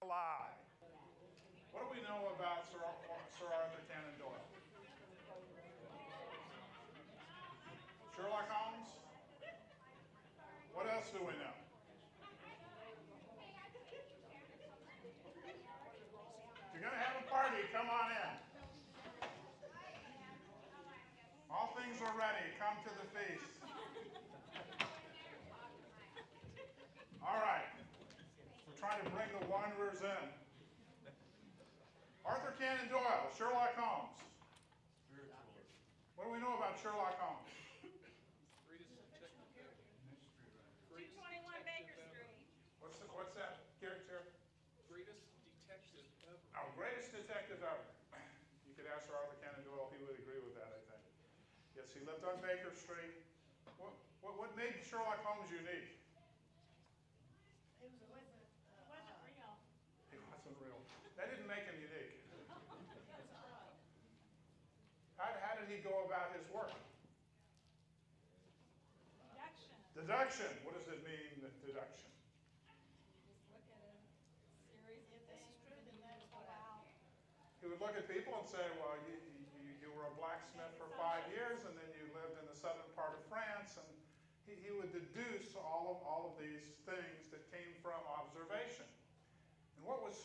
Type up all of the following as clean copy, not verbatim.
lie. What do we know about Sir Arthur Conan Doyle? Sherlock Holmes? What else do we know? If you're going to have a party, come on in. All things are ready. Come to the feast. All right. We're trying to bring the wanderers in. Arthur Conan Doyle, Sherlock Holmes. What do we know about Sherlock Holmes? 221 Baker Street. What's that character? Greatest detective ever. Our greatest detective ever. You could ask Sir Arthur Conan Doyle, he would agree with that, I think. Yes, he lived on Baker Street. What made Sherlock Holmes unique? It wasn't real. He wasn't real. That didn't make him unique. How did he go about his work? Deduction. Deduction. What does it mean, deduction? Just look at a series of things and then pull out. He would look at people and say, well, you were a blacksmith for 5 years, and then you lived in the southern part of France, and he would deduce all of these things that came from observation. And what was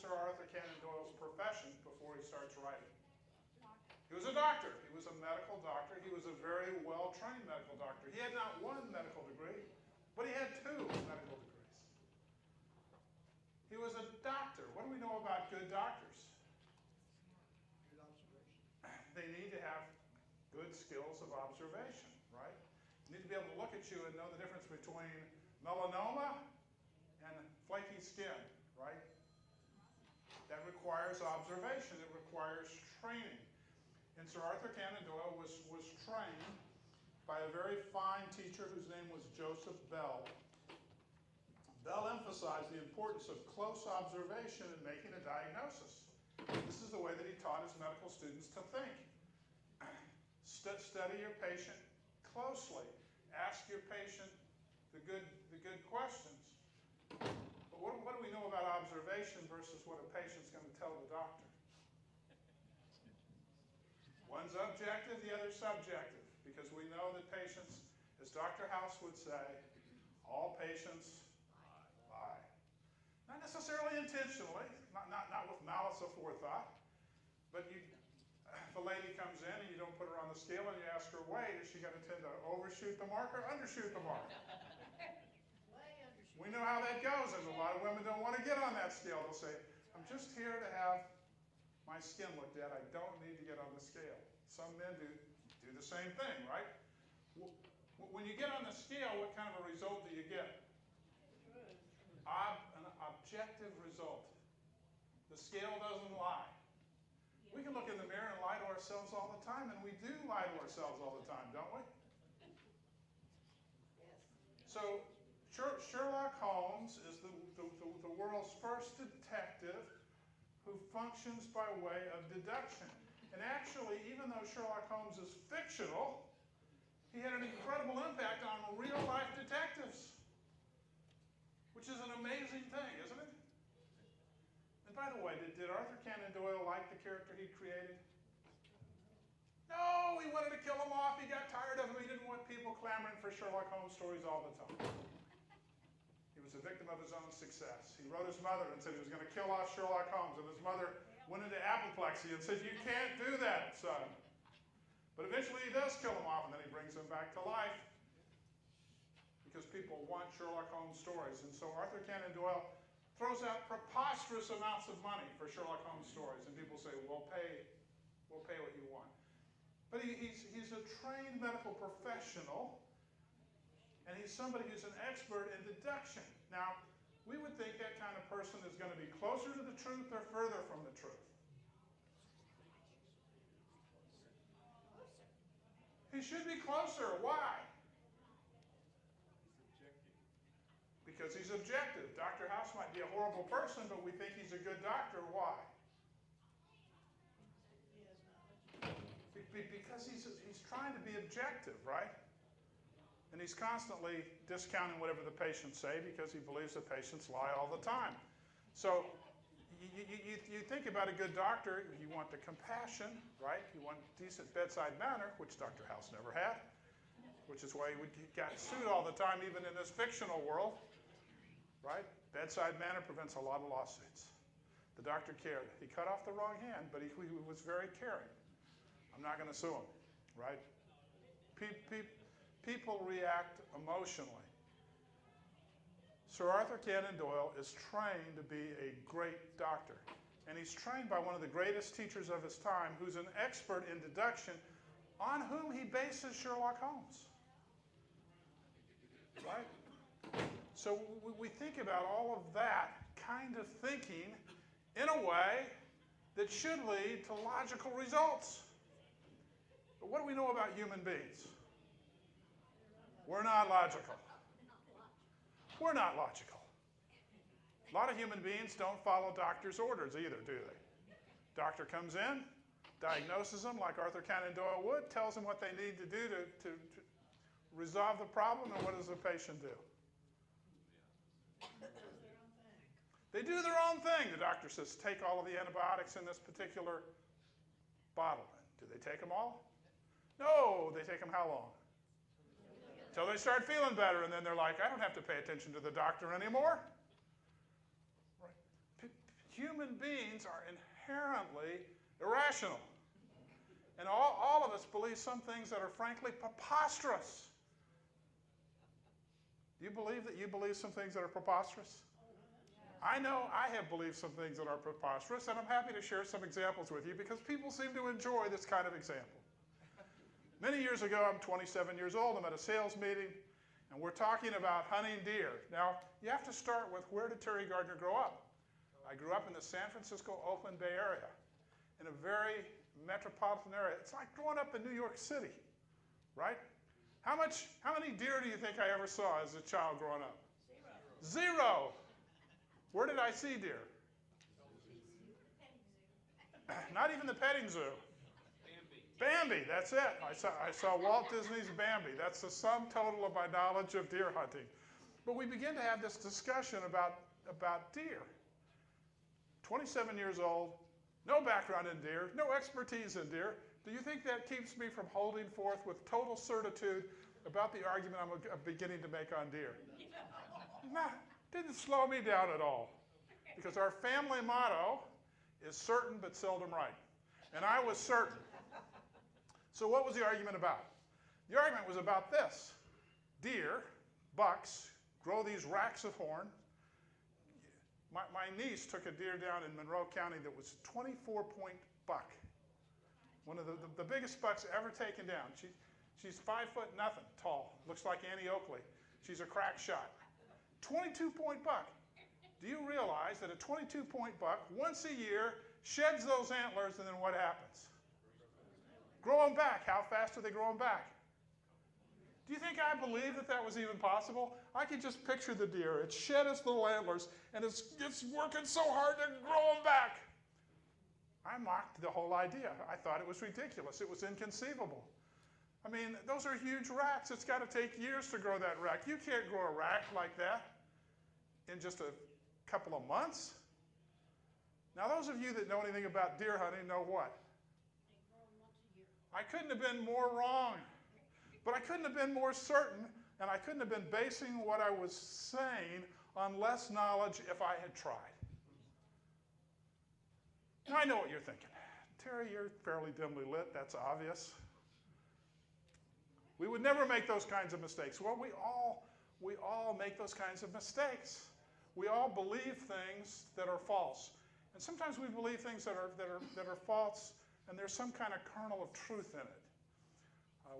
Sir Arthur Conan Doyle's profession before he starts writing? He was a doctor. He was a medical doctor. He was a very well-trained medical doctor. He had not one medical degree, but he had 2 medical degrees. He was a doctor. What do we know about good doctors? Good observation. They need to have good skills of observation, right? You need to be able to look at you and know the difference between melanoma and flaky skin, right? That requires observation. It requires training. And Sir Arthur Conan Doyle was trained by a very fine teacher whose name was Joseph Bell. Bell emphasized the importance of close observation in making a diagnosis. This is the way that he taught his medical students to think. Study your patient closely. Ask your patient the good questions. But what do we know about observation versus what a patient's going to tell the doctor? One's objective, the other's subjective, because we know that patients, as Dr. House would say, all patients lie. Not necessarily intentionally, not with malice aforethought, but if a lady comes in and you don't put her on the scale and you ask her weight, is she going to tend to overshoot the mark or undershoot the mark? We know how that goes, and a lot of women don't want to get on that scale. They'll say, I'm just here to have my skin looked at. I don't need to get on the scale. Some men do the same thing, right? When you get on the scale, what kind of a result do you get? An objective result. The scale doesn't lie. We can look in the mirror and lie to ourselves all the time, and we do lie to ourselves all the time, don't we? Yes. So Sherlock Holmes is the world's first detective who functions by way of deduction. And actually, even though Sherlock Holmes is fictional, he had an incredible impact on real-life detectives, which is an amazing thing, isn't it? And by the way, did Arthur Conan Doyle like the character he created? No, he wanted to kill him off. He got tired of him. He didn't want people clamoring for Sherlock Holmes stories all the time. He was a victim of his own success. He wrote his mother and said he was going to kill off Sherlock Holmes, and his mother went into apoplexy and said, you can't do that, son. But eventually he does kill him off, and then he brings him back to life because people want Sherlock Holmes stories. And so Arthur Conan Doyle throws out preposterous amounts of money for Sherlock Holmes stories, and people say, we'll pay what you want. But he's a trained medical professional, and he's somebody who's an expert in deduction. Now, we would think that kind of person is going to be closer to the truth or further from the truth. He should be closer. Why? Because he's objective. Dr. House might be a horrible person, but we think he's a good doctor. Why? Because he's trying to be objective, right? And he's constantly discounting whatever the patients say because he believes the patients lie all the time. So you think about a good doctor, you want the compassion, right? You want decent bedside manner, which Dr. House never had, which is why he got sued all the time, even in this fictional world, right? Bedside manner prevents a lot of lawsuits. The doctor cared. He cut off the wrong hand, but he was very caring. I'm not going to sue him, right? People react emotionally. Sir Arthur Conan Doyle is trained to be a great doctor. And he's trained by one of the greatest teachers of his time, who's an expert in deduction, on whom he bases Sherlock Holmes. Right? So we think about all of that kind of thinking in a way that should lead to logical results. But what do we know about human beings? We're not logical. We're not logical. A lot of human beings don't follow doctor's orders either, do they? Doctor comes in, diagnoses them like Arthur Conan Doyle would, tells them what they need to do to resolve the problem, and what does the patient do? They do their own thing. The doctor says, take all of the antibiotics in this particular bottle. Do they take them all? No, they take them how long? Until they start feeling better, and then they're like, I don't have to pay attention to the doctor anymore. Right. Human beings are inherently irrational. And all of us believe some things that are frankly preposterous. Do you believe that you believe some things that are preposterous? I know I have believed some things that are preposterous, and I'm happy to share some examples with you because people seem to enjoy this kind of example. Many years ago, I'm 27 years old, I'm at a sales meeting, and we're talking about hunting deer. Now, you have to start with, where did Terry Gardner grow up? I grew up in the San Francisco, Oakland Bay Area, in a very metropolitan area. It's like growing up in New York City, right? How many deer do you think I ever saw as a child growing up? Zero. Where did I see deer? Not even the petting zoo. Bambi, that's it. I saw Walt Disney's Bambi. That's the sum total of my knowledge of deer hunting. But we begin to have this discussion about deer. 27 years old, no background in deer, no expertise in deer. Do you think that keeps me from holding forth with total certitude about the argument I'm beginning to make on deer? Nah, didn't slow me down at all. Because our family motto is certain but seldom right. And I was certain. So what was the argument about? The argument was about this. Deer, bucks, grow these racks of horn. My niece took a deer down in Monroe County that was 24-point buck. One of the biggest bucks ever taken down. She's 5 foot nothing tall. Looks like Annie Oakley. She's a crack shot. 22-point buck. Do you realize that a 22-point buck, once a year, sheds those antlers, and then what happens? Grow them back. How fast do they grow them back? Do you think I believe that that was even possible? I could just picture the deer. It shed its little antlers, and it's working so hard to grow them back. I mocked the whole idea. I thought it was ridiculous. It was inconceivable. I mean, those are huge racks. It's got to take years to grow that rack. You can't grow a rack like that in just a couple of months. Now, those of you that know anything about deer hunting know what? I couldn't have been more wrong, but I couldn't have been more certain, and I couldn't have been basing what I was saying on less knowledge if I had tried. Now, I know what you're thinking. Terry, you're fairly dimly lit. That's obvious. We would never make those kinds of mistakes. Well, we all make those kinds of mistakes. We all believe things that are false. And sometimes we believe things that are false, and there's some kind of kernel of truth in it.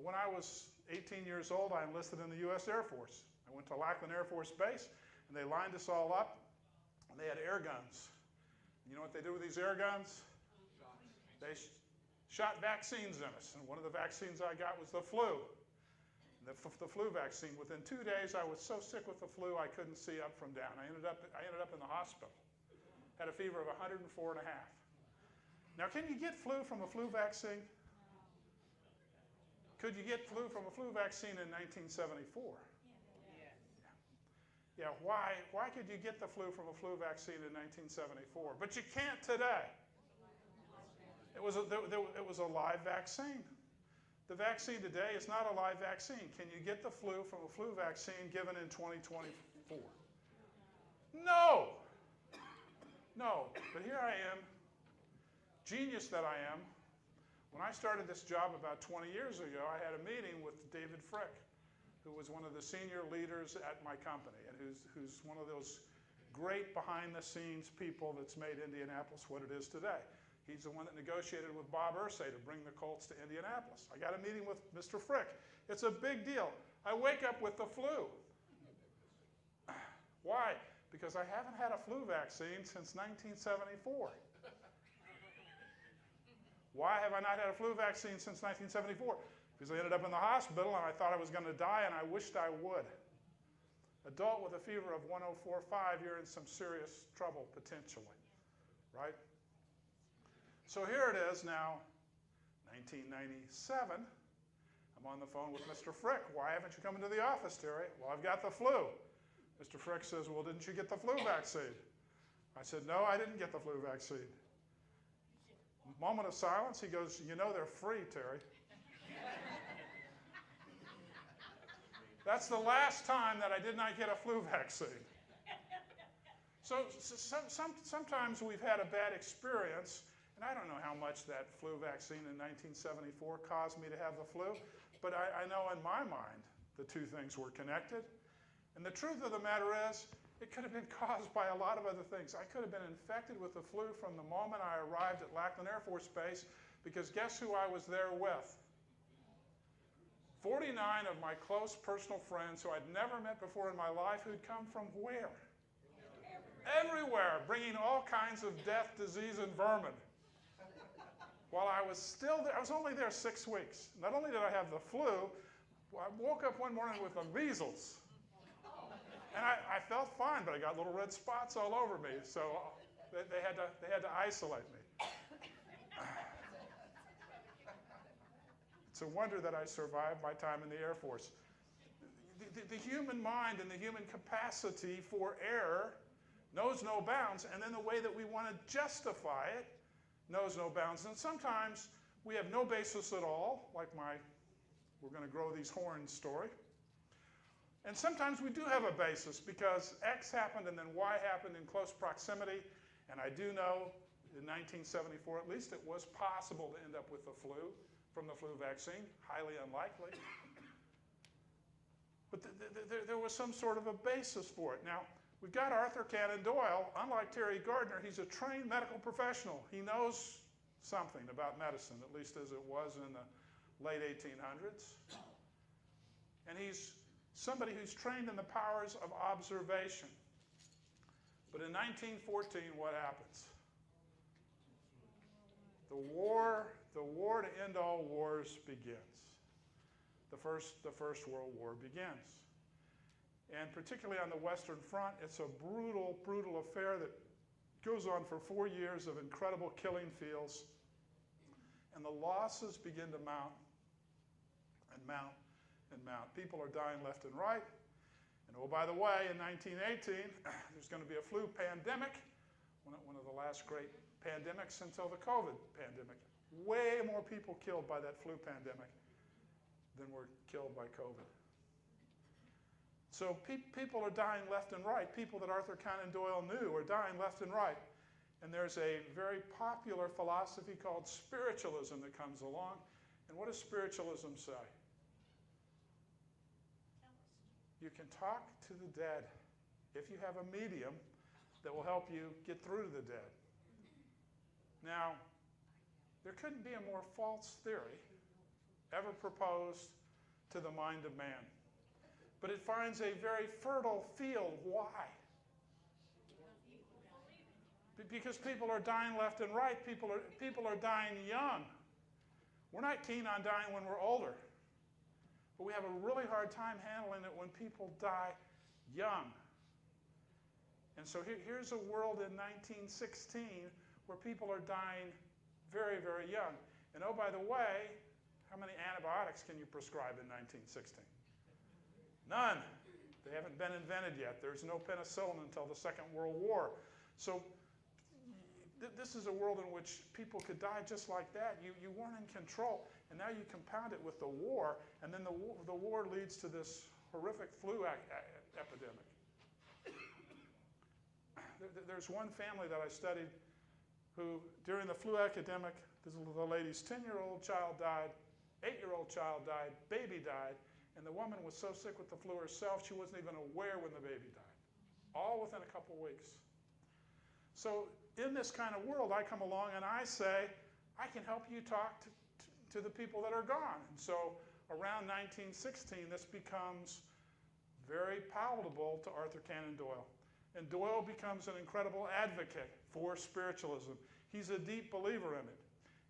When I was 18 years old, I enlisted in the U.S. Air Force. I went to Lackland Air Force Base, and they lined us all up, and they had air guns. You know what they did with these air guns? They shot vaccines in us, and one of the vaccines I got was the flu. The flu vaccine. Within 2 days, I was so sick with the flu, I couldn't see up from down. I ended up in the hospital. Had a fever of 104.5. Now, can you get flu from a flu vaccine? Could you get flu from a flu vaccine in 1974? Yeah. Yeah, why could you get the flu from a flu vaccine in 1974? But you can't today. It was a live vaccine. The vaccine today is not a live vaccine. Can you get the flu from a flu vaccine given in 2024? No. No. But here I am, genius that I am. When I started this job about 20 years ago, I had a meeting with David Frick, who was one of the senior leaders at my company and who's one of those great behind-the-scenes people that's made Indianapolis what it is today. He's the one that negotiated with Bob Irsay to bring the Colts to Indianapolis. I got a meeting with Mr. Frick. It's a big deal. I wake up with the flu. Why? Because I haven't had a flu vaccine since 1974. Why have I not had a flu vaccine since 1974? Because I ended up in the hospital and I thought I was going to die and I wished I would. Adult with a fever of 104.5, you're in some serious trouble potentially, right? So here it is now, 1997. I'm on the phone with Mr. Frick. Why haven't you come into the office, Terry? Well, I've got the flu. Mr. Frick says, well, didn't you get the flu vaccine? I said, no, I didn't get the flu vaccine. Moment of silence. He goes, you know they're free, Terry. That's the last time that I did not get a flu vaccine. So sometimes we've had a bad experience, and I don't know how much that flu vaccine in 1974 caused me to have the flu, but I know in my mind the two things were connected. And the truth of the matter is, it could have been caused by a lot of other things. I could have been infected with the flu from the moment I arrived at Lackland Air Force Base, because guess who I was there with? 49 of my close personal friends who I'd never met before in my life, who'd come from where? Everywhere, bringing all kinds of death, disease, and vermin. While I was still there, I was only there 6 weeks. Not only did I have the flu, I woke up one morning with the measles. And I felt fine, but I got little red spots all over me, so they had to isolate me. It's a wonder that I survived my time in the Air Force. The human mind and the human capacity for error knows no bounds, and then the way that we want to justify it knows no bounds. And sometimes we have no basis at all, like my we're going to grow these horns story. And sometimes we do have a basis because X happened and then Y happened in close proximity. And I do know in 1974, at least, it was possible to end up with the flu from the flu vaccine. Highly unlikely. But there was some sort of a basis for it. Now, we've got Arthur Conan Doyle. Unlike Terry Gardner, he's a trained medical professional. He knows something about medicine, at least as it was in the late 1800s. And he's somebody who's trained in the powers of observation. But in 1914, what happens? The war to end all wars begins. The First World War begins. And particularly on the Western Front, it's a brutal, brutal affair that goes on for 4 years of incredible killing fields. And the losses begin to mount and mount and mount. People are dying left and right. And oh, by the way, in 1918, there's going to be a flu pandemic, one of the last great pandemics until the COVID pandemic. Way more people killed by that flu pandemic than were killed by COVID. So people are dying left and right. People that Arthur Conan Doyle knew are dying left and right. And there's a very popular philosophy called spiritualism that comes along. And what does spiritualism say? You can talk to the dead if you have a medium that will help you get through to the dead. Now, there couldn't be a more false theory ever proposed to the mind of man. But it finds a very fertile field. Why? Because people are dying left and right. People are dying young. We're not keen on dying when we're older. But we have a really hard time handling it when people die young. And so here's a world in 1916 where people are dying very, very young. And oh, by the way, how many antibiotics can you prescribe in 1916? None. They haven't been invented yet. There's no penicillin until the Second World War. So this is a world in which people could die just like that. You weren't in control, and now you compound it with the war, and then the war leads to this horrific flu epidemic. There's one family that I studied who, during the flu epidemic, the lady's 10-year-old child died, 8-year-old child died, baby died, and the woman was so sick with the flu herself, she wasn't even aware when the baby died. All within a couple weeks. So in this kind of world, I come along and I say, I can help you talk to the people that are gone. And so around 1916, this becomes very palatable to Arthur Conan Doyle. And Doyle becomes an incredible advocate for spiritualism. He's a deep believer in it.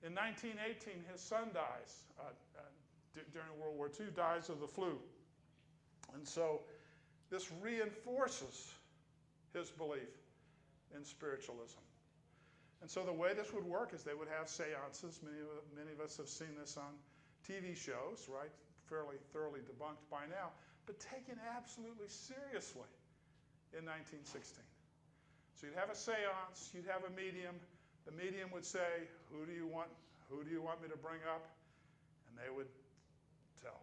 In 1918, his son dies during World War II, dies of the flu. And so this reinforces his belief in spiritualism. And so the way this would work is they would have seances. Many of us have seen this on TV shows, right? Fairly thoroughly debunked by now, but taken absolutely seriously in 1916. So you'd have a seance, you'd have a medium. The medium would say, who do you want me to bring up? And they would tell.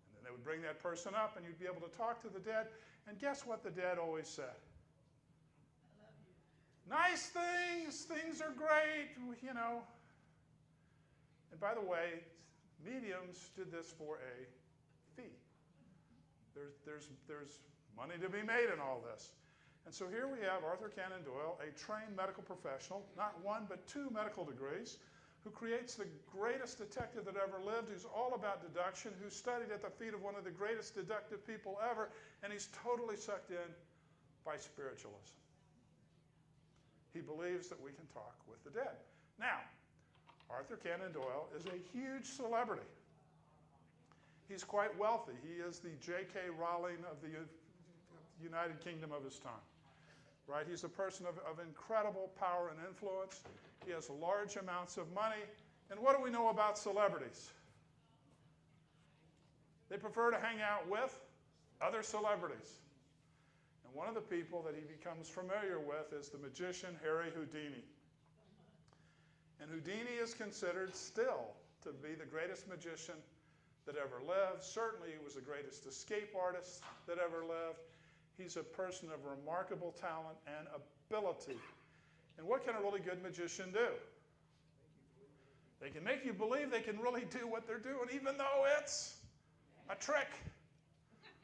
And then they would bring that person up, and you'd be able to talk to the dead. And guess what the dead always said? Nice things are great, you know. And by the way, mediums did this for a fee. There's money to be made in all this. And so here we have Arthur Conan Doyle, a trained medical professional, not one but 2 medical degrees, who creates the greatest detective that ever lived, who's all about deduction, who studied at the feet of one of the greatest deductive people ever, and he's totally sucked in by spiritualism. He believes that we can talk with the dead. Now, Arthur Conan Doyle is a huge celebrity. He's quite wealthy. He is the J.K. Rowling of the United Kingdom of his time, right? He's a person of incredible power and influence. He has large amounts of money. And what do we know about celebrities? They prefer to hang out with other celebrities. And one of the people that he becomes familiar with is the magician Harry Houdini. And Houdini is considered still to be the greatest magician that ever lived. Certainly he was the greatest escape artist that ever lived. He's a person of remarkable talent and ability. And what can a really good magician do? They can make you believe they can really do what they're doing, even though it's a trick.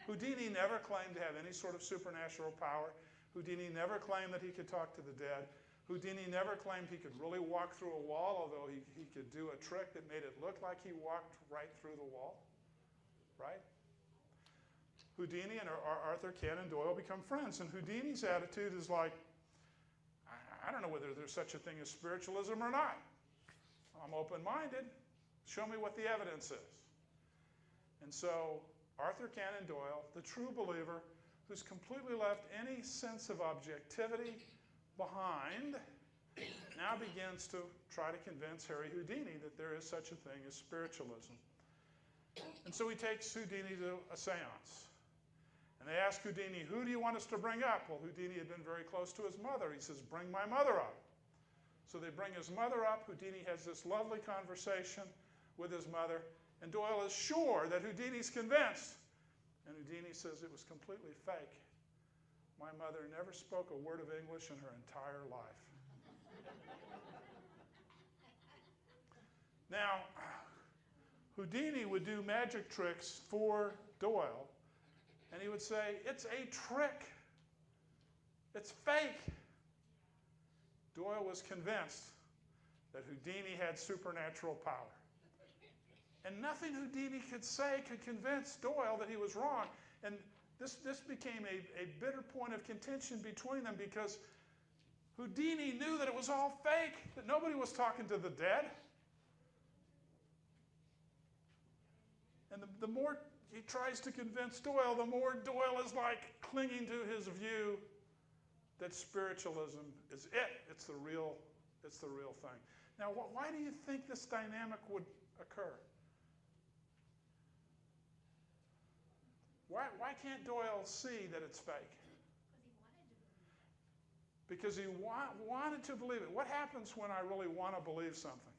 Houdini never claimed to have any sort of supernatural power. Houdini never claimed that he could talk to the dead. Houdini never claimed he could really walk through a wall, although he could do a trick that made it look like he walked right through the wall, right? Houdini and Arthur Conan Doyle become friends, and Houdini's attitude is like, I don't know whether there's such a thing as spiritualism or not. I'm open-minded. Show me what the evidence is. And so Arthur Conan Doyle, the true believer, who's completely left any sense of objectivity behind, now begins to try to convince Harry Houdini that there is such a thing as spiritualism. And so he takes Houdini to a seance. And they ask Houdini, who do you want us to bring up? Well, Houdini had been very close to his mother. He says, bring my mother up. So they bring his mother up. Houdini has this lovely conversation with his mother. And Doyle is sure that Houdini's convinced. And Houdini says it was completely fake. My mother never spoke a word of English in her entire life. Now, Houdini would do magic tricks for Doyle, and he would say, it's a trick. It's fake. Doyle was convinced that Houdini had supernatural power. And nothing Houdini could say could convince Doyle that he was wrong. And this became a bitter point of contention between them because Houdini knew that it was all fake, that nobody was talking to the dead. And the more he tries to convince Doyle, the more Doyle is like clinging to his view that spiritualism is it. It's the real thing. Now, why do you think this dynamic would occur? Why can't Doyle see that it's fake? Because he wanted to believe it. What happens when I really want to believe something?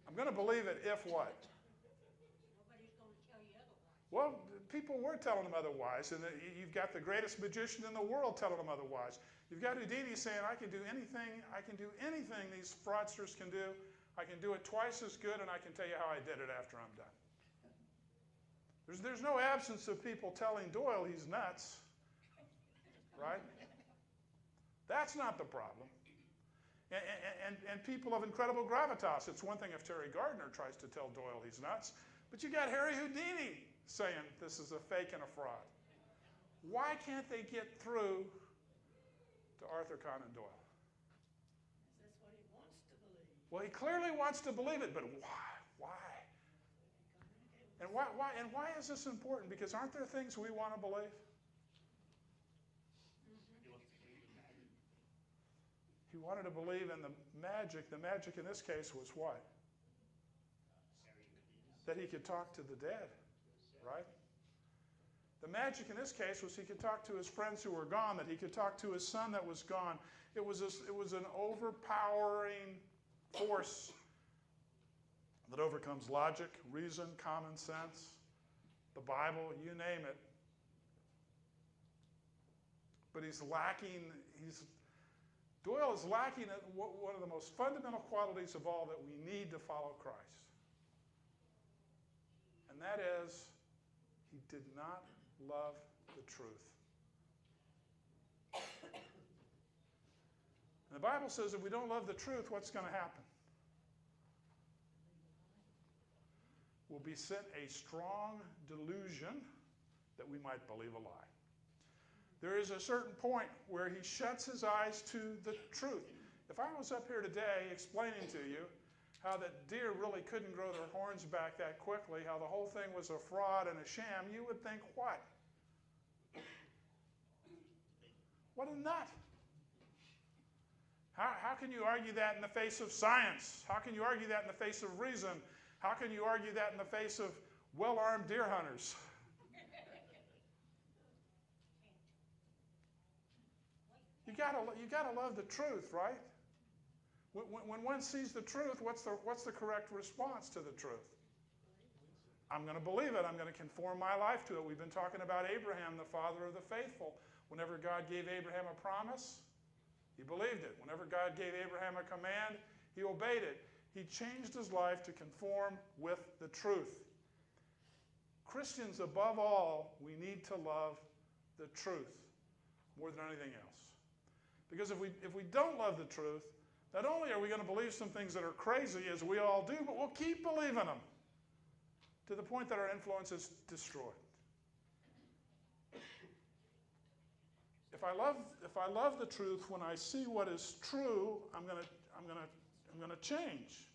I'm going to believe it if what? Nobody's going to tell you otherwise. Well, people were telling him otherwise, and you've got the greatest magician in the world telling him otherwise. You've got Houdini saying, I can do anything these fraudsters can do. I can do it twice as good, and I can tell you how I did it after I'm done. There's no absence of people telling Doyle he's nuts, right? That's not the problem. And people of incredible gravitas. It's one thing if Terry Gardner tries to tell Doyle he's nuts, but you got Harry Houdini saying this is a fake and a fraud. Why can't they get through to Arthur Conan Doyle? That's what he wants to believe. Well, he clearly wants to believe it, but why? Why? And why is this important? Because aren't there things we want to believe? He wanted to believe in the magic. The magic in this case was what? That he could talk to the dead, right? The magic in this case was he could talk to his friends who were gone, that he could talk to his son that was gone. It was an overpowering force that overcomes logic, reason, common sense, the Bible, you name it. But Doyle is lacking at one of the most fundamental qualities of all that we need to follow Christ. And that is, he did not love the truth. And the Bible says if we don't love the truth, what's going to happen? We'll be sent a strong delusion that we might believe a lie. There is a certain point where he shuts his eyes to the truth. If I was up here today explaining to you how that deer really couldn't grow their horns back that quickly, how the whole thing was a fraud and a sham, you would think, what? What a nut. How can you argue that in the face of science? How can you argue that in the face of reason? How can you argue that in the face of well-armed deer hunters? You gotta love the truth, right? When one sees the truth, what's the correct response to the truth? I'm going to believe it. I'm going to conform my life to it. We've been talking about Abraham, the father of the faithful. Whenever God gave Abraham a promise, he believed it. Whenever God gave Abraham a command, he obeyed it. He changed his life to conform with the truth. Christians, above all, we need to love the truth more than anything else. Because if we don't love the truth, not only are we going to believe some things that are crazy, as we all do, but we'll keep believing them to the point that our influence is destroyed. If I love the truth, when I see what is true, I'm going to change.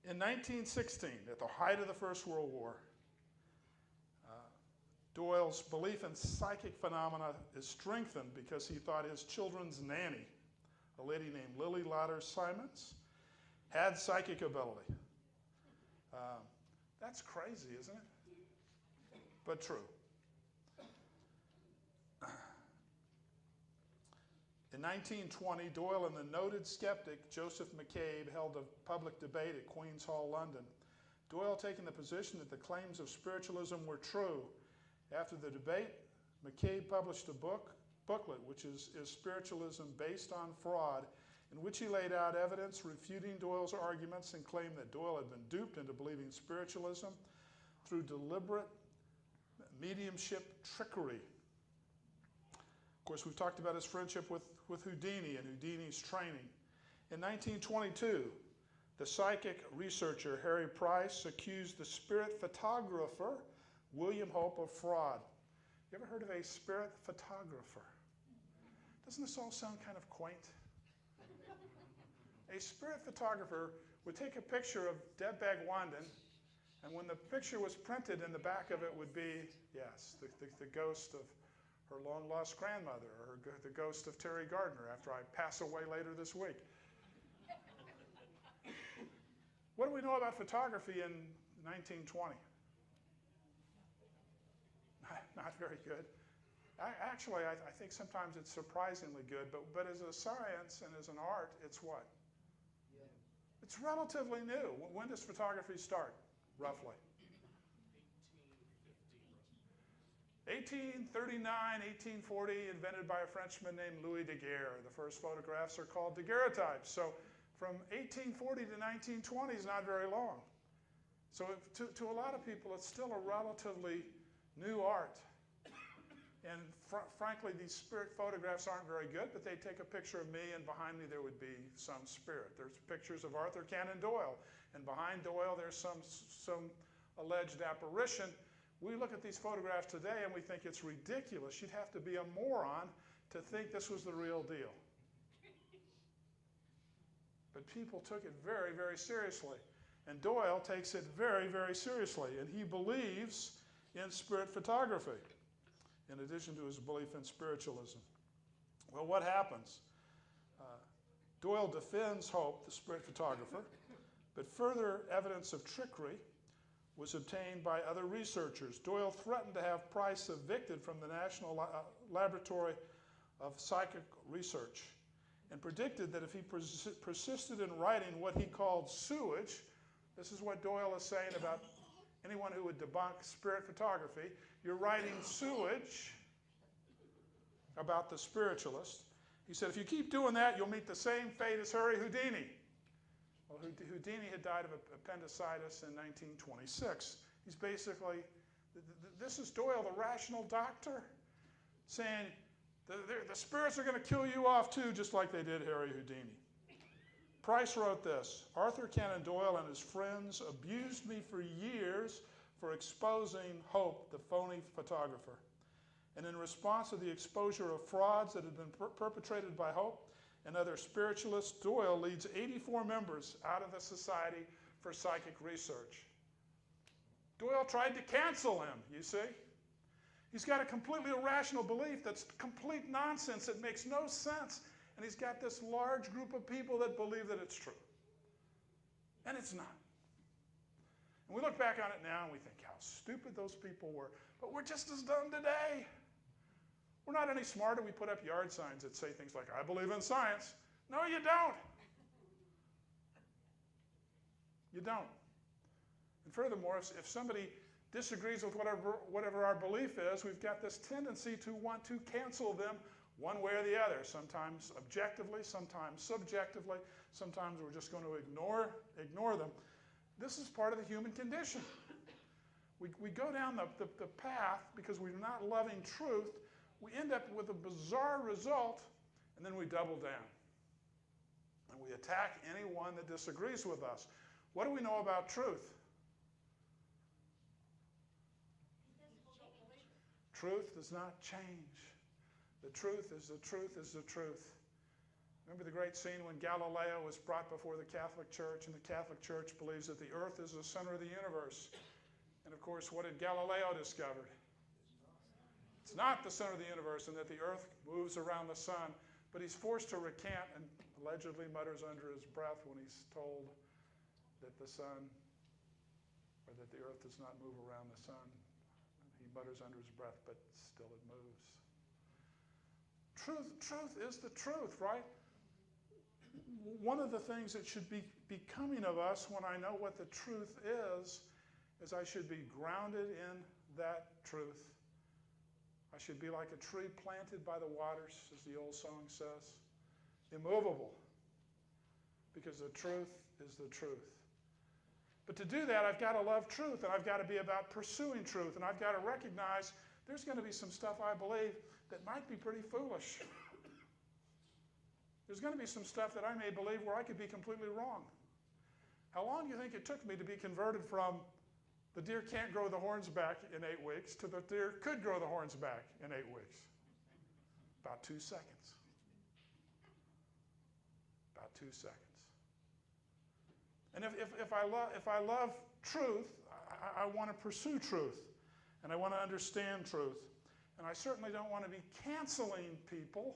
In 1916, at the height of the First World War, Doyle's belief in psychic phenomena is strengthened because he thought his children's nanny, a lady named Lily Lauder Simons, had psychic ability. That's crazy, isn't it? But true. In 1920, Doyle and the noted skeptic Joseph McCabe held a public debate at Queen's Hall, London. Doyle taking the position that the claims of spiritualism were true. After the debate, McCabe published a booklet, which is Spiritualism Based on Fraud, in which he laid out evidence refuting Doyle's arguments and claimed that Doyle had been duped into believing spiritualism through deliberate mediumship trickery. Of course, we've talked about his friendship with Houdini and Houdini's training. In 1922, the psychic researcher Harry Price accused the spirit photographer William Hope of fraud. You ever heard of a spirit photographer? Doesn't this all sound kind of quaint? A spirit photographer would take a picture of Deb Bagwanden, and when the picture was printed, in the back of it would be, yes, the ghost of her long-lost grandmother, or the ghost of Terry Gardner after I pass away later this week. What do we know about photography in 1920? Not very good. Actually, I think sometimes it's surprisingly good, but as a science and as an art, it's what? Yeah. It's relatively new. When does photography start, roughly? 1839, 1840, invented by a Frenchman named Louis Daguerre. The first photographs are called daguerreotypes. So from 1840 to 1920 is not very long. So to a lot of people, it's still a relatively new art. And frankly, these spirit photographs aren't very good, but they take a picture of me, and behind me there would be some spirit. There's pictures of Arthur Conan Doyle, and behind Doyle there's some alleged apparition. We look at these photographs today and we think it's ridiculous. You'd have to be a moron to think this was the real deal. But people took it very, very seriously. And Doyle takes it very, very seriously. And he believes in spirit photography, in addition to his belief in spiritualism. Well, what happens? Doyle defends Hope, the spirit photographer, but further evidence of trickery was obtained by other researchers. Doyle threatened to have Price evicted from the National Laboratory of Psychic Research and predicted that if he persisted in writing what he called sewage, this is what Doyle is saying about anyone who would debunk spirit photography, you're writing sewage about the spiritualist. He said, if you keep doing that, you'll meet the same fate as Harry Houdini. Well, Houdini had died of appendicitis in 1926. He's basically, this is Doyle, the rational doctor, saying the spirits are going to kill you off too, just like they did Harry Houdini. Price wrote this, Arthur Conan Doyle and his friends abused me for years for exposing Hope, the phony photographer. And in response to the exposure of frauds that had been perpetrated by Hope and other spiritualists, Doyle leads 84 members out of the Society for Psychic Research. Doyle tried to cancel him, you see. He's got a completely irrational belief that's complete nonsense. It makes no sense. And he's got this large group of people that believe that it's true. And it's not. And we look back on it now and we think how stupid those people were. But we're just as dumb today. We're not any smarter. We put up yard signs that say things like, I believe in science. No, you don't. You don't. And furthermore, if somebody disagrees with whatever our belief is, we've got this tendency to want to cancel them one way or the other, sometimes objectively, sometimes subjectively, sometimes we're just going to ignore them. This is part of the human condition. We go down the path because we're not loving truth. We end up with a bizarre result, and then we double down. And we attack anyone that disagrees with us. What do we know about truth? Truth does not change. The truth is the truth is the truth. Remember the great scene when Galileo was brought before the Catholic Church, and the Catholic Church believes that the earth is the center of the universe. And of course, what did Galileo discover? It's not the center of the universe, and that the earth moves around the sun. But he's forced to recant and allegedly mutters under his breath when he's told that the sun, or that the earth does not move around the sun. He mutters under his breath, but still it moves. Truth is the truth, right? One of the things that should be coming of us when I know what the truth is I should be grounded in that truth. I should be like a tree planted by the waters, as the old song says, immovable, because the truth is the truth. But to do that, I've got to love truth, and I've got to be about pursuing truth, and I've got to recognize there's going to be some stuff I believe that might be pretty foolish. There's going to be some stuff that I may believe where I could be completely wrong. How long do you think it took me to be converted from the deer can't grow the horns back in 8 weeks to the deer could grow the horns back in 8 weeks? About 2 seconds. About 2 seconds. And if I love truth, I want to pursue truth, and I want to understand truth. And I certainly don't want to be canceling people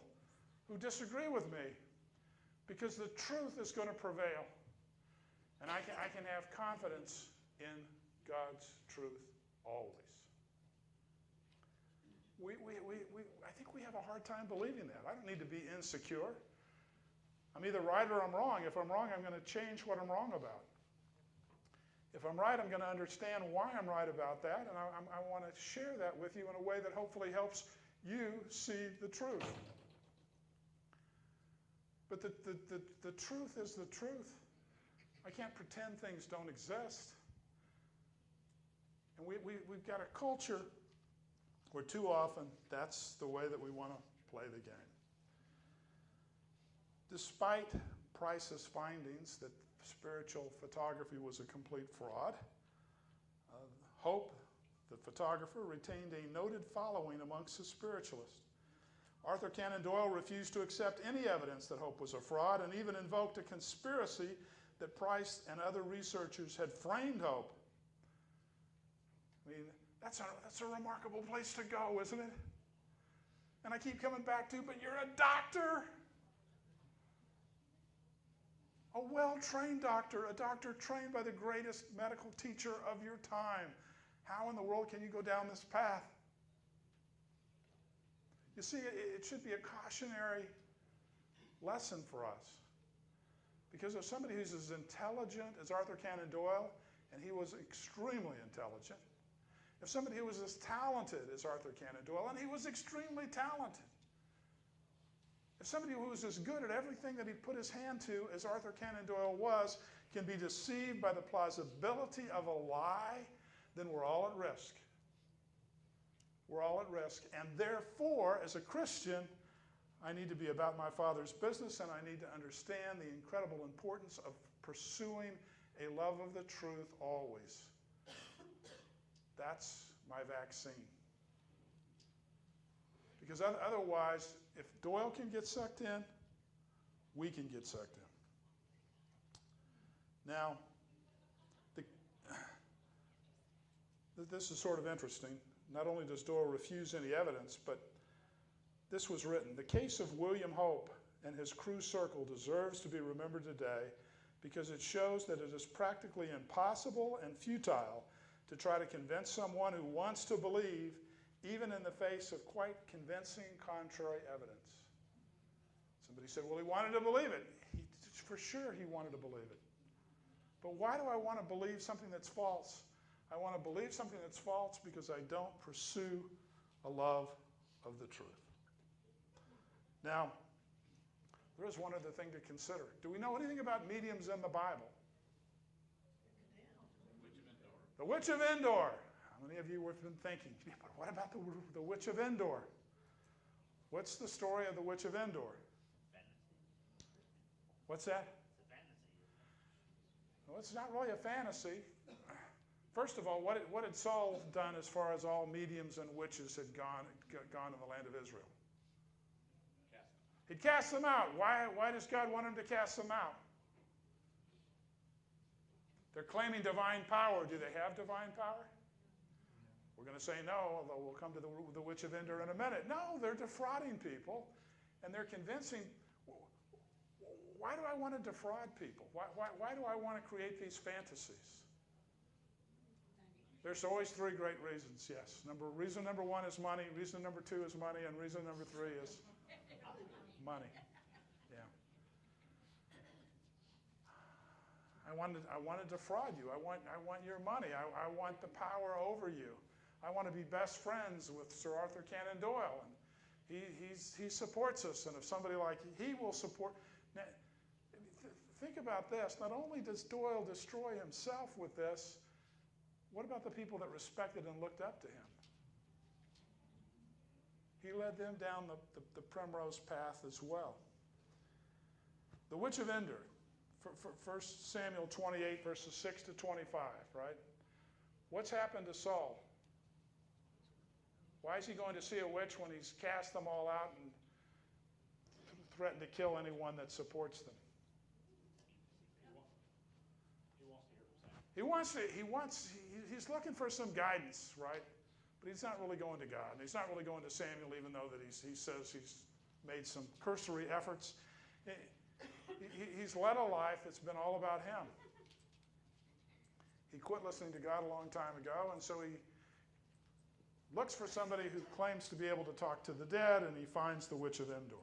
who disagree with me, because the truth is going to prevail. And I can have confidence in God's truth always. I think we have a hard time believing that. I don't need to be insecure. I'm either right or I'm wrong. If I'm wrong, I'm going to change what I'm wrong about. If I'm right, I'm going to understand why I'm right about that, and I want to share that with you in a way that hopefully helps you see the truth. But the truth is the truth. I can't pretend things don't exist. And we've got a culture where too often that's the way that we want to play the game. Despite Price's findings that spiritual photography was a complete fraud, Hope, the photographer, retained a noted following amongst the spiritualists. Arthur Conan Doyle refused to accept any evidence that Hope was a fraud and even invoked a conspiracy that Price and other researchers had framed Hope. I mean, that's a remarkable place to go, isn't it? And I keep coming back to, but you're a doctor. A well-trained doctor, a doctor trained by the greatest medical teacher of your time. How in the world can you go down this path? You see, it should be a cautionary lesson for us. Because if somebody who's as intelligent as Arthur Conan Doyle, and he was extremely intelligent, if somebody who was as talented as Arthur Conan Doyle, and he was extremely talented, if somebody who was as good at everything that he put his hand to as Arthur Conan Doyle was can be deceived by the plausibility of a lie, then we're all at risk. We're all at risk. And therefore, as a Christian, I need to be about my Father's business, and I need to understand the incredible importance of pursuing a love of the truth always. That's my vaccine. Because otherwise, if Doyle can get sucked in, we can get sucked in. Now, this is sort of interesting. Not only does Doyle refuse any evidence, but this was written. The case of William Hope and his crew circle deserves to be remembered today because it shows that it is practically impossible and futile to try to convince someone who wants to believe, even in the face of quite convincing contrary evidence. Somebody said, well, he wanted to believe it. For sure he wanted to believe it. But why do I want to believe something that's false? I want to believe something that's false because I don't pursue a love of the truth. Now, there is one other thing to consider. Do we know anything about mediums in the Bible? The Witch of Endor. How many of you have been thinking, but what about the Witch of Endor? What's the story of the Witch of Endor? Fantasy. What's that? It's a fantasy. Well, it's not really a fantasy. First of all, what had Saul done as far as all mediums and witches had gone in the land of Israel? He'd cast them out. Why does God want him to cast them out? They're claiming divine power. Do they have divine power? We're going to say no, although we'll come to the Witch of Endor in a minute. No, they're defrauding people, and they're convincing. Why do I want to defraud people? Why do I want to create these fantasies? There's always three great reasons, yes. Reason number one is money, reason number two is money, and reason number three is money. Yeah. I want to defraud you. I want your money. I want the power over you. I want to be best friends with Sir Arthur Conan Doyle. And he supports us, and if somebody like he will support. Now, think about this. Not only does Doyle destroy himself with this, what about the people that respected and looked up to him? He led them down the primrose path as well. The Witch of Endor, 1 Samuel 28, verses 6 to 25, right? What's happened to Saul? Why is he going to see a witch when he's cast them all out and threatened to kill anyone that supports them? He's looking for some guidance, right? But he's not really going to God. He's not really going to Samuel, even though that he says he's made some cursory efforts. He's led a life that's been all about him. He quit listening to God a long time ago, and so he looks for somebody who claims to be able to talk to the dead, and he finds the witch of Endor.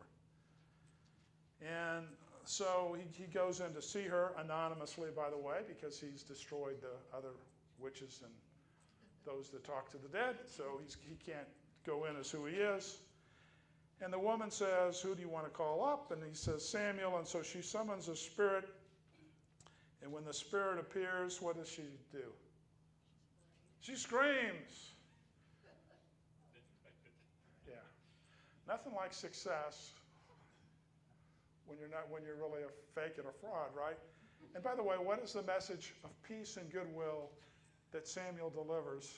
And so he goes in to see her anonymously, by the way, because he's destroyed the other witches and those that talk to the dead, so he can't go in as who he is. And the woman says, "Who do you want to call up?" And he says, "Samuel." And so she summons a spirit. And when the spirit appears, what does she do? She screams. Yeah. Nothing like success when you're really a fake and a fraud, right? And by the way, what is the message of peace and goodwill that Samuel delivers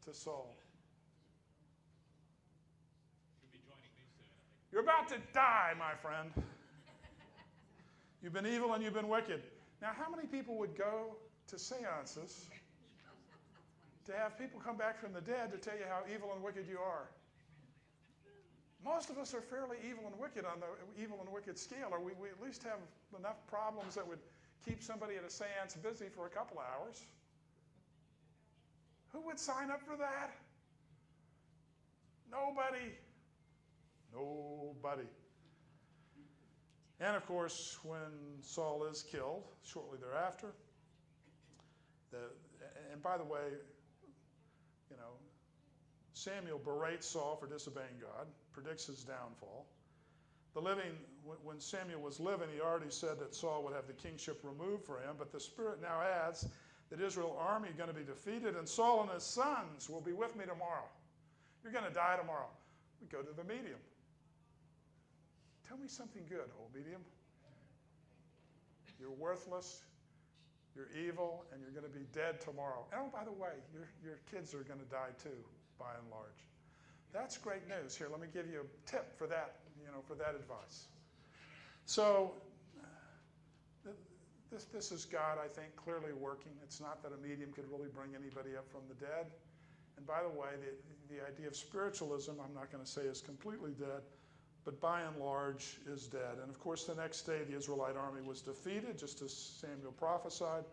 to Saul? You'll be joining me soon, I think. You're about to die, my friend. You've been evil and you've been wicked. Now, how many people would go to seances to have people come back from the dead to tell you how evil and wicked you are? Most of us are fairly evil and wicked on the evil and wicked scale, or we at least have enough problems that would keep somebody at a seance busy for a couple of hours. Who would sign up for that? Nobody. Nobody. And of course, when Saul is killed shortly thereafter, and by the way, Samuel berates Saul for disobeying God, predicts his downfall. When Samuel was living, he already said that Saul would have the kingship removed for him, but the Spirit now adds that Israel's army is going to be defeated, and Saul and his sons will be with me tomorrow. You're going to die tomorrow. We go to the medium. Tell me something good, old medium. You're worthless, you're evil, and you're going to be dead tomorrow. And oh, by the way, your kids are going to die too, by and large. That's great news. Here, let me give you a tip for that, for that advice. So, this is God, I think, clearly working. It's not that a medium could really bring anybody up from the dead. And by the way, the idea of spiritualism, I'm not going to say is completely dead, but by and large is dead. And of course, the next day, the Israelite army was defeated, just as Samuel prophesied.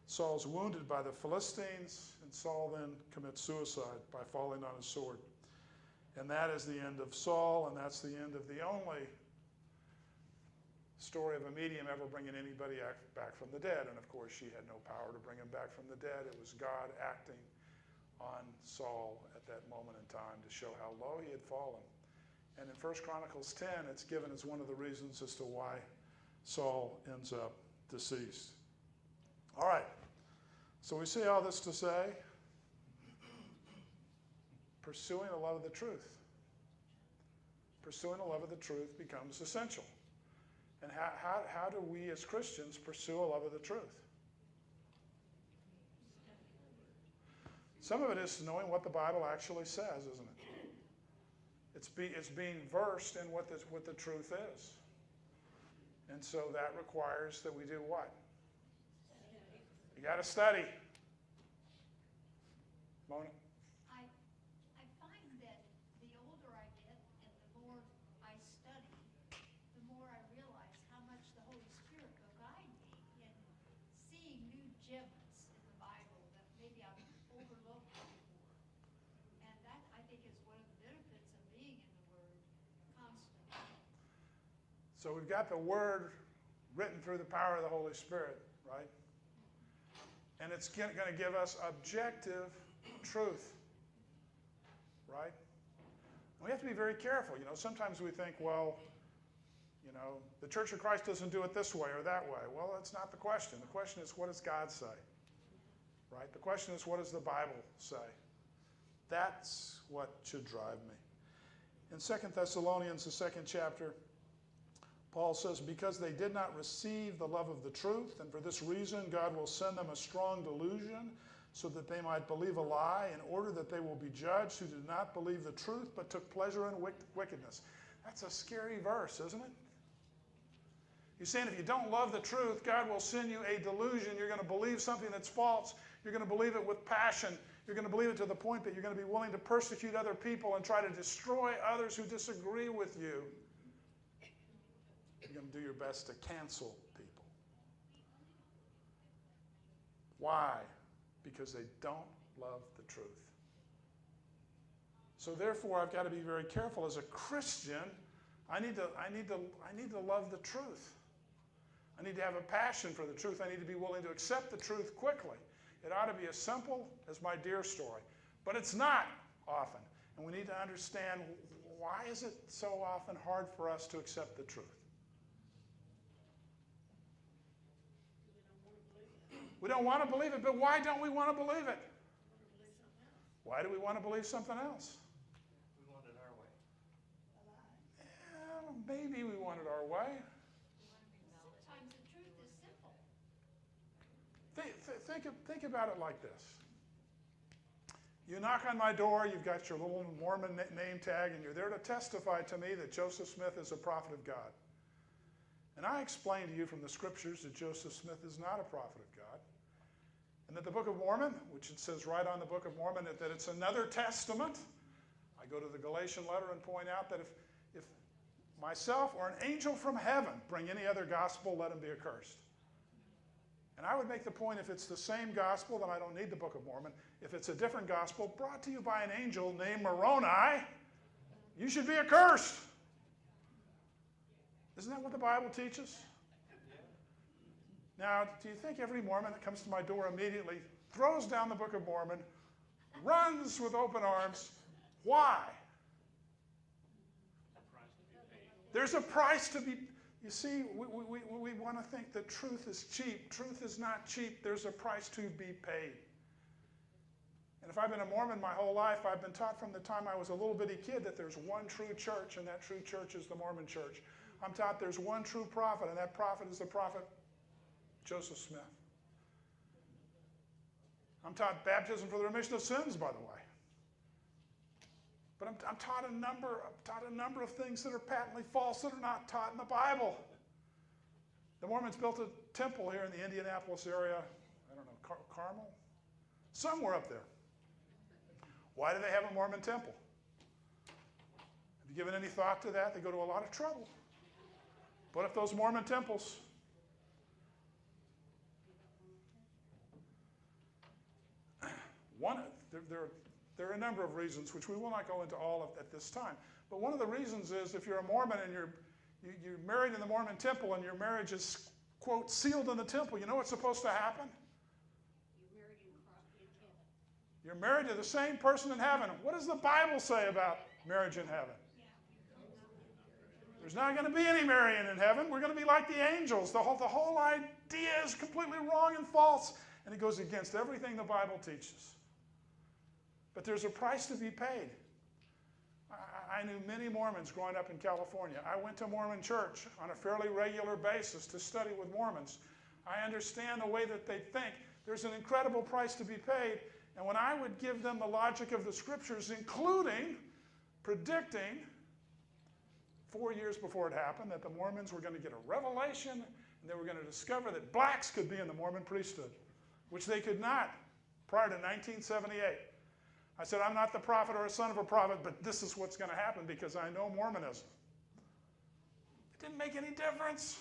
Saul's wounded by the Philistines, and Saul then commits suicide by falling on his sword. And that is the end of Saul, and that's the end of the only story of a medium ever bringing anybody back from the dead. And of course, she had no power to bring him back from the dead. It was God acting on Saul at that moment in time to show how low he had fallen. And in 1 Chronicles 10, it's given as one of the reasons as to why Saul ends up deceased. All right, so we say all this to say, pursuing the love of the truth. Pursuing the love of the truth becomes essential. And how do we as Christians pursue a love of the truth? Some of it is knowing what the Bible actually says, isn't it? It's being versed in what the truth is. And so that requires that we do what? You got to study. Mona? I find that the older I get and the more I study, the more I realize how much the Holy Spirit will guide me in seeing new gems in the Bible that maybe I've overlooked before. And that, I think, is one of the benefits of being in the Word constantly. So we've got the Word written through the power of the Holy Spirit, right? And it's going to give us objective truth, right? We have to be very careful. Sometimes we think, well, the Church of Christ doesn't do it this way or that way. Well, that's not the question. The question is, what does God say? Right? The question is, what does the Bible say? That's what should drive me. In 2 Thessalonians, the 2nd chapter, Paul says, because they did not receive the love of the truth, and for this reason God will send them a strong delusion, so that they might believe a lie, in order that they will be judged who did not believe the truth, but took pleasure in wickedness. That's a scary verse, isn't it? He's saying if you don't love the truth, God will send you a delusion. You're going to believe something that's false. You're going to believe it with passion. You're going to believe it to the point that you're going to be willing to persecute other people and try to destroy others who disagree with you. You're going to do your best to cancel people. Why? Because they don't love the truth. So therefore, I've got to be very careful. As a Christian, I need to love the truth. I need to have a passion for the truth. I need to be willing to accept the truth quickly. It ought to be as simple as my deer story. But it's not often. And we need to understand, why is it so often hard for us to accept the truth? We don't want to believe it, but why don't we want to believe it? Why do we want to believe something else? We want it our way. Yeah, maybe we want it our way. Sometimes the truth is simple. Think about it like this. You knock on my door, you've got your little Mormon name tag, and you're there to testify to me that Joseph Smith is a prophet of God. And I explain to you from the scriptures that Joseph Smith is not a prophet of God. And that the Book of Mormon, which it says right on the Book of Mormon, that it's another testament. I go to the Galatian letter and point out that if myself or an angel from heaven bring any other gospel, let him be accursed. And I would make the point, if it's the same gospel, then I don't need the Book of Mormon. If it's a different gospel brought to you by an angel named Moroni, you should be accursed. Isn't that what the Bible teaches? Now, do you think every Mormon that comes to my door immediately throws down the Book of Mormon, runs with open arms? Why? There's a price to be. You see, we want to think that truth is cheap. Truth is not cheap. There's a price to be paid. And if I've been a Mormon my whole life, I've been taught from the time I was a little bitty kid that there's one true church, and that true church is the Mormon church. I'm taught there's one true prophet, and that prophet is the prophet Joseph Smith. I'm taught baptism for the remission of sins, by the way. But I'm taught a number of things that are patently false, that are not taught in the Bible. The Mormons built a temple here in the Indianapolis area, I don't know, Carmel? Somewhere up there. Why do they have a Mormon temple? Have you given any thought to that? They go to a lot of trouble. Put up those Mormon temples. There are a number of reasons, which we will not go into all of at this time. But one of the reasons is, if you're a Mormon and you're married in the Mormon temple and your marriage is, quote, sealed in the temple, you know what's supposed to happen? You're married to the same person in heaven. What does the Bible say about marriage in heaven? There's not going to be any marrying in heaven. We're going to be like the angels. The whole idea is completely wrong and false, and it goes against everything the Bible teaches. But there's a price to be paid. I knew many Mormons growing up in California. I went to Mormon church on a fairly regular basis to study with Mormons. I understand the way that they think. There's an incredible price to be paid. And when I would give them the logic of the scriptures, including predicting 4 years before it happened that the Mormons were going to get a revelation, and they were going to discover that blacks could be in the Mormon priesthood, which they could not prior to 1978. I said, I'm not the prophet or a son of a prophet, but this is what's going to happen because I know Mormonism. It didn't make any difference.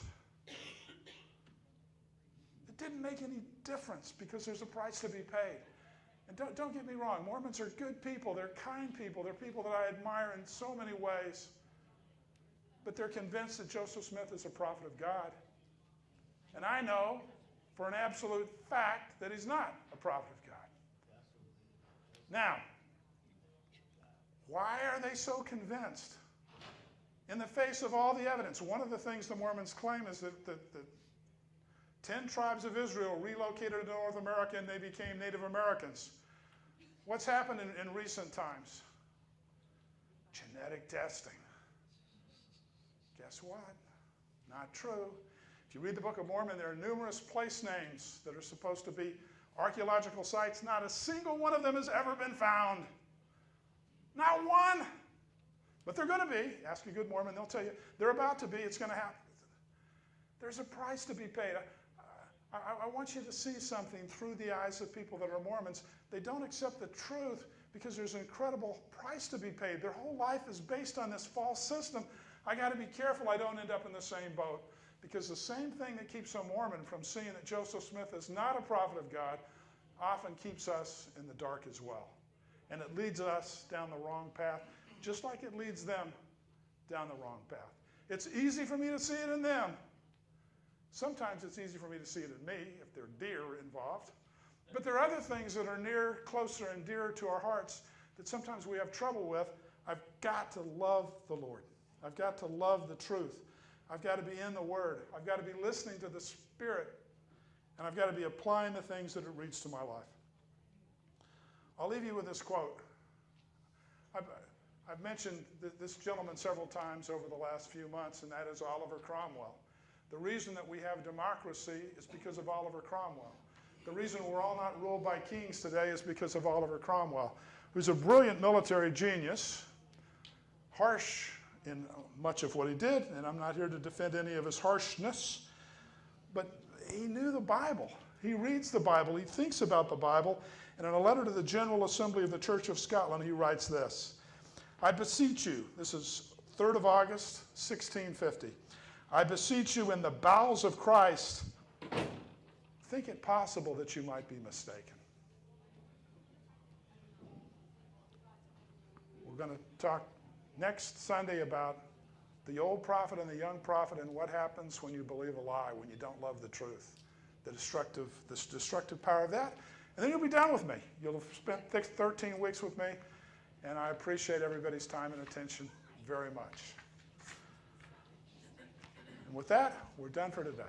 It didn't make any difference because there's a price to be paid. And don't get me wrong, Mormons are good people. They're kind people. They're people that I admire in so many ways. But they're convinced that Joseph Smith is a prophet of God. And I know for an absolute fact that he's not a prophet of God. Now, why are they so convinced? In the face of all the evidence, one of the things the Mormons claim is that the 10 tribes of Israel relocated to North America and they became Native Americans. What's happened in recent times? Genetic testing. Guess what? Not true. If you read the Book of Mormon, there are numerous place names that are supposed to be archaeological sites. Not a single one of them has ever been found. Not one. But they're going to be. Ask a good Mormon, they'll tell you. They're about to be. It's going to happen. There's a price to be paid. I want you to see something through the eyes of people that are Mormons. They don't accept the truth because there's an incredible price to be paid. Their whole life is based on this false system. I got to be careful I don't end up in the same boat. Because the same thing that keeps a Mormon from seeing that Joseph Smith is not a prophet of God often keeps us in the dark as well. And it leads us down the wrong path, just like it leads them down the wrong path. It's easy for me to see it in them. Sometimes it's easy for me to see it in me if there are deer involved. But there are other things that are near, closer, and dearer to our hearts that sometimes we have trouble with. I've got to love the Lord. I've got to love the truth. I've got to be in the Word. I've got to be listening to the Spirit. And I've got to be applying the things that it reads to my life. I'll leave you with this quote. I've mentioned this gentleman several times over the last few months, and that is Oliver Cromwell. The reason that we have democracy is because of Oliver Cromwell. The reason we're all not ruled by kings today is because of Oliver Cromwell, who's a brilliant military genius, harsh in much of what he did, and I'm not here to defend any of his harshness, but he knew the Bible. He reads the Bible. He thinks about the Bible. And in a letter to the General Assembly of the Church of Scotland, he writes this: I beseech you, this is 3rd of August, 1650, I beseech you in the bowels of Christ, think it possible that you might be mistaken. We're going to talk next Sunday about the old prophet and the young prophet and what happens when you believe a lie, when you don't love the truth, the destructive power of that. And then you'll be done with me. You'll have spent 13 weeks with me, and I appreciate everybody's time and attention very much. And with that, we're done for today.